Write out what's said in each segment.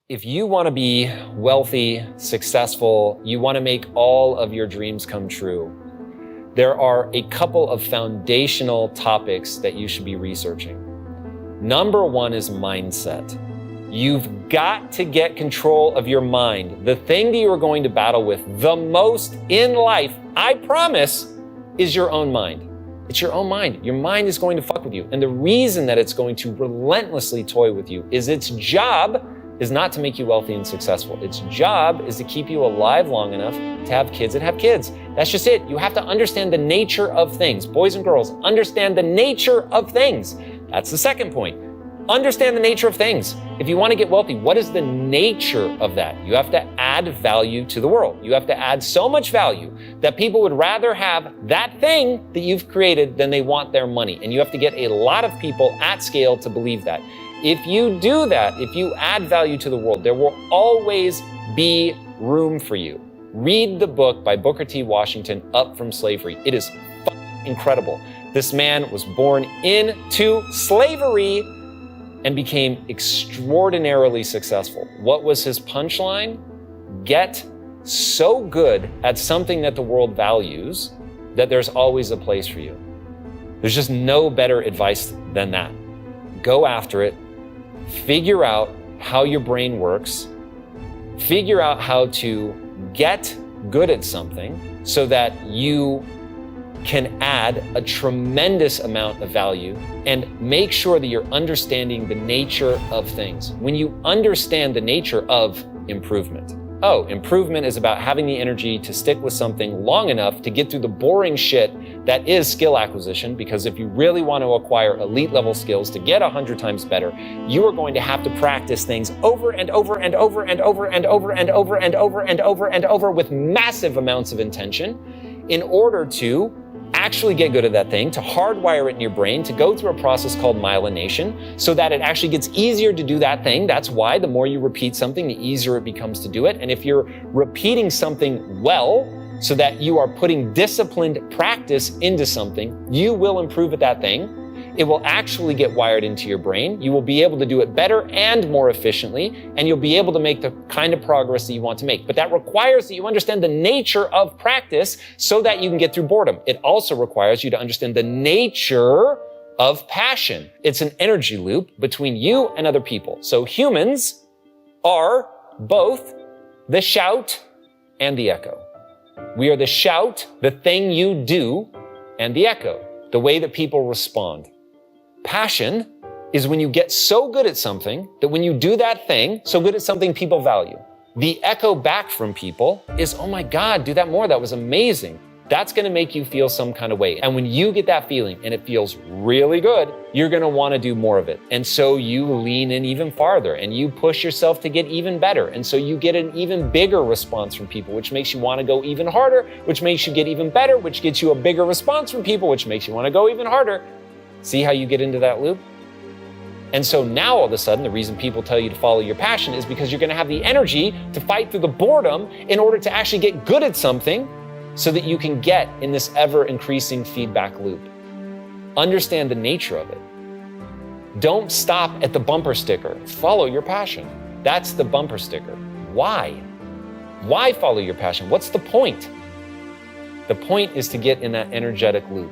If you want to be wealthy, successful, you want to make all of your dreams come true, there are a couple of foundational topics that you should be researching. Number one is mindset. You've got to get control of your mind. The thing that you are going to battle with the most in life, I promise, is your own mind. It's your own mind. Your mind is going to fuck with you. And the reason that it's going to relentlessly toy with you is its job is not to make you wealthy and successful. Its job is to keep you alive long enough to have kids and have kids. That's just it. You have to understand the nature of things. Boys and girls, understand the nature of things. That's the second point. Understand the nature of things. If you want to get wealthy, what is the nature of that? You have to add value to the world. You have to add so much value that people would rather have that thing that you've created than they want their money. And you have to get a lot of people at scale to believe that. If you do that, if you add value to the world, there will always be room for you. Read the book by Booker T. Washington, Up from Slavery. It is incredible. This man was born into slavery and became extraordinarily successful. What was his punchline? Get so good at something that the world values that there's always a place for you. There's just no better advice than that. Go after it. Figure out how your brain works. Figure out how to get good at something so that you can add a tremendous amount of value, and make sure that you're understanding the nature of things. When you understand the nature of improvement, improvement is about having the energy to stick with something long enough to get through the boring shit that is skill acquisition, because if you really want to acquire elite level skills to get 100 times better, you are going to have to practice things over and over and over and over and over and over and over and over and over with massive amounts of intention in order to actually get good at that thing, to hardwire it in your brain, to go through a process called myelination so that it actually gets easier to do that thing. That's why the more you repeat something, the easier it becomes to do it. And if you're repeating something well, so that you are putting disciplined practice into something, you will improve at that thing. It will actually get wired into your brain. You will be able to do it better and more efficiently, and you'll be able to make the kind of progress that you want to make. But that requires that you understand the nature of practice so that you can get through boredom. It also requires you to understand the nature of passion. It's an energy loop between you and other people. So humans are both the shout and the echo. We are the shout, the thing you do, and the echo, the way that people respond. Passion is when you get so good at something that when you do that thing, so good at something people value. The echo back from people is, oh my God, do that more. That was amazing. That's going to make you feel some kind of way. And when you get that feeling and it feels really good, you're going to want to do more of it. And so you lean in even farther and you push yourself to get even better. And so you get an even bigger response from people, which makes you want to go even harder, which makes you get even better, which gets you a bigger response from people, which makes you want to go even harder. See how you get into that loop? And so now all of a sudden, the reason people tell you to follow your passion is because you're going to have the energy to fight through the boredom in order to actually get good at something so that you can get in this ever increasing feedback loop. Understand the nature of it. Don't stop at the bumper sticker. Follow your passion. That's the bumper sticker. Why? Why follow your passion? What's the point? The point is to get in that energetic loop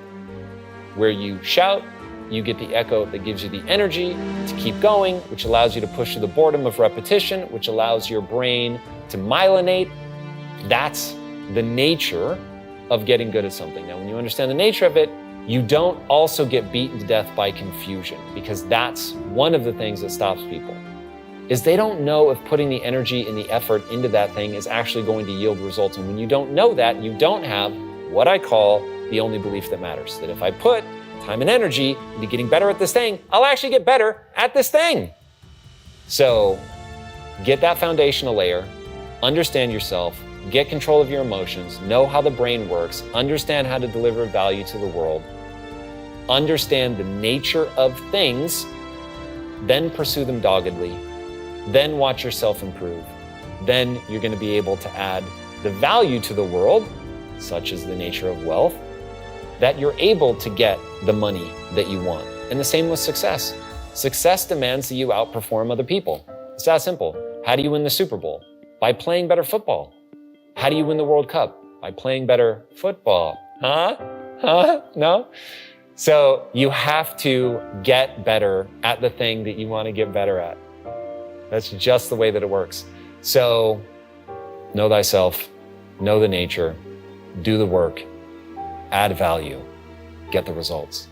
where you shout, you get the echo that gives you the energy to keep going, which allows you to push through the boredom of repetition, which allows your brain to myelinate. That's the nature of getting good at something. Now, when you understand the nature of it, you don't also get beaten to death by confusion, because that's one of the things that stops people, is they don't know if putting the energy and the effort into that thing is actually going to yield results. And when you don't know that, you don't have what I call the only belief that matters, that if I put time and energy into getting better at this thing, I'll actually get better at this thing. So get that foundational layer, understand yourself, get control of your emotions, know how the brain works, understand how to deliver value to the world, understand the nature of things, then pursue them doggedly, then watch yourself improve. Then you're going to be able to add the value to the world, such as the nature of wealth, that you're able to get the money that you want. And the same with success. Success demands that you outperform other people. It's that simple. How do you win the Super Bowl? By playing better football. How do you win the World Cup? By playing better football. No? So you have to get better at the thing that you want to get better at. That's just the way that it works. So know thyself, know the nature, do the work, add value, get the results.